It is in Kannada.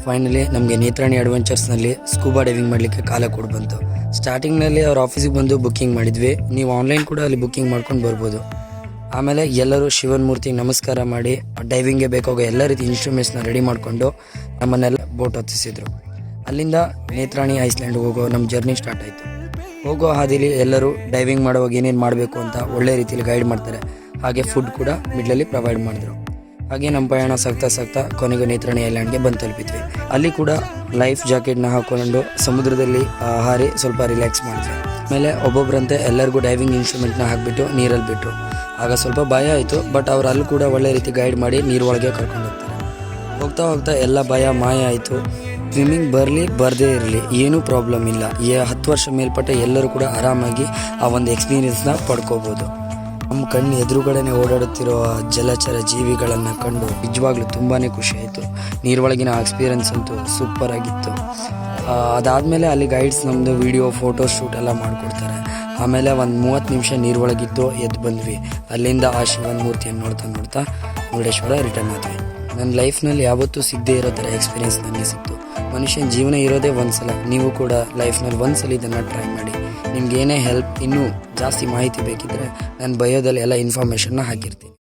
ಫೈನಲಿ ನಮಗೆ ನೇತ್ರಾಣಿ ಅಡ್ವೆಂಚರ್ಸ್ನಲ್ಲಿ ಸ್ಕೂಬಾ ಡೈವಿಂಗ್ ಮಾಡಲಿಕ್ಕೆ ಕಾಲ ಕೂಡ ಬಂತು. ಸ್ಟಾರ್ಟಿಂಗ್ನಲ್ಲಿ ಅವ್ರ ಆಫೀಸಿಗೆ ಬಂದು ಬುಕ್ಕಿಂಗ್ ಮಾಡಿದ್ವಿ. ನೀವು ಆನ್ಲೈನ್ ಕೂಡ ಅಲ್ಲಿ ಬುಕ್ಕಿಂಗ್ ಮಾಡ್ಕೊಂಡು ಬರ್ಬೋದು. ಆಮೇಲೆ ಎಲ್ಲರೂ ಶಿವನ್ ಮೂರ್ತಿಗೆ ನಮಸ್ಕಾರ ಮಾಡಿ ಡೈವಿಂಗ್ಗೆ ಬೇಕಾಗೋ ಎಲ್ಲ ರೀತಿ ಇನ್ಸ್ಟ್ರೂಮೆಂಟ್ಸ್ನ ರೆಡಿ ಮಾಡಿಕೊಂಡು ನಮ್ಮನ್ನೆಲ್ಲ ಬೋಟ್ ಹತ್ತಿಸಿದ್ರು. ಅಲ್ಲಿಂದ ನೇತ್ರಾಣಿ ಐಸ್ಲ್ಯಾಂಡ್ಗೆ ಹೋಗೋ ನಮ್ಮ ಜರ್ನಿ ಸ್ಟಾರ್ಟ್ ಆಯಿತು. ಹೋಗೋ ಹಾದಿಲಿ ಎಲ್ಲರೂ ಡೈವಿಂಗ್ ಮಾಡುವಾಗ ಏನೇನು ಮಾಡಬೇಕು ಅಂತ ಒಳ್ಳೆ ರೀತಿಯಲ್ಲಿ ಗೈಡ್ ಮಾಡ್ತಾರೆ. ಹಾಗೆ ಫುಡ್ ಕೂಡ ಮಿಡ್ಲಲ್ಲಿ ಪ್ರೊವೈಡ್ ಮಾಡಿದ್ರು. ಹಾಗೆ ನಮ್ಮ ಪಯಣ ಸಾಗ್ತಾ ಕೊನೆಗೂ ನೇತ್ರಾಣಿ ಐಲ್ಯಾಂಡ್ಗೆ ಬಂದು ತಲುಪಿದ್ವಿ. ಅಲ್ಲಿ ಕೂಡ ಲೈಫ್ ಜಾಕೆಟ್ನ ಹಾಕೊಂಡು ಸಮುದ್ರದಲ್ಲಿ ಹಾರಿ ಸ್ವಲ್ಪ ರಿಲ್ಯಾಕ್ಸ್ ಮಾಡಿದ್ವಿ. ಆಮೇಲೆ ಒಬ್ಬೊಬ್ಬರಂತೆ ಎಲ್ಲರಿಗೂ ಡೈವಿಂಗ್ ಇನ್ಸ್ಟ್ರೂಮೆಂಟ್ನ ಹಾಕಿಬಿಟ್ಟು ನೀರಲ್ಲಿ ಬಿಟ್ಟರು. ಆಗ ಸ್ವಲ್ಪ ಭಯ ಆಯಿತು, ಬಟ್ ಅವ್ರು ಅಲ್ಲಿ ಕೂಡ ಒಳ್ಳೆ ರೀತಿ ಗೈಡ್ ಮಾಡಿ ನೀರೊಳಗೆ ಕರ್ಕೊಂಡು ಹೋಗ್ತಾರೆ. ಹೋಗ್ತಾ ಎಲ್ಲ ಭಯ ಮಾಯ ಆಯಿತು. ಸ್ವಿಮ್ಮಿಂಗ್ ಬರದೇ ಇರಲಿ ಏನೂ ಪ್ರಾಬ್ಲಮ್ ಇಲ್ಲ. 10 ವರ್ಷ ಮೇಲ್ಪಟ್ಟ ಎಲ್ಲರೂ ಕೂಡ ಆರಾಮಾಗಿ ಆ ಒಂದು ಎಕ್ಸ್ಪೀರಿಯನ್ಸ್ನ ಪಡ್ಕೋಬೋದು. ನಮ್ಮ ಕಣ್ಣು ಎದುರುಗಡೆನೆ ಓಡಾಡುತ್ತಿರೋ ಜಲಚರ ಜೀವಿಗಳನ್ನು ಕಂಡು ನಿಜವಾಗ್ಲೂ ತುಂಬಾ ಖುಷಿ ಆಯಿತು. ನೀರೊಳಗಿನ ಎಕ್ಸ್ಪೀರಿಯನ್ಸ್ ಅಂತೂ ಸೂಪರ್ ಆಗಿತ್ತು. ಅದಾದಮೇಲೆ ಅಲ್ಲಿ ಗೈಡ್ಸ್ ನಮ್ಮದು ವಿಡಿಯೋ ಫೋಟೋ ಶೂಟ್ ಎಲ್ಲ ಮಾಡಿಕೊಡ್ತಾರೆ. ಆಮೇಲೆ ಒಂದು 30 ನಿಮಿಷ ನೀರೊಳಗಿದ್ದು ಎದ್ದು ಬಂದ್ವಿ. ಅಲ್ಲಿಂದ ಆ ಶಿವನ ಮೂರ್ತಿಯನ್ನು ನೋಡ್ತಾ ಮುರುಡೇಶ್ವರ ರಿಟರ್ನ್ ಆದ್ವಿ. ನನ್ನ ಲೈಫ್ನಲ್ಲಿ ಯಾವತ್ತೂ ಸಿಗದೇ ಇರೋ ಥರ ಎಕ್ಸ್ಪೀರಿಯನ್ಸ್ ನನಗೆ ಸಿಕ್ತು. ಮನುಷ್ಯನ ಜೀವನ ಇರೋದೇ ಒಂದ್ಸಲ. ನೀವು ಕೂಡ ಲೈಫ್ನಲ್ಲಿ ಒಂದ್ಸಲ ಇದನ್ನು ಟ್ರೈ ಮಾಡಿ. ನಿಮ್ಗೆ ಏನೇ ಹೆಲ್ಪ್ ಇನ್ನೂ ಜಾಸ್ತಿ ಮಾಹಿತಿ ಬೇಕಿದ್ದರೆ ನಾನು ಬಯೋದಲ್ಲಿ ಎಲ್ಲ ಇನ್ಫಾರ್ಮೇಷನ್ನ ಹಾಕಿರ್ತೀನಿ.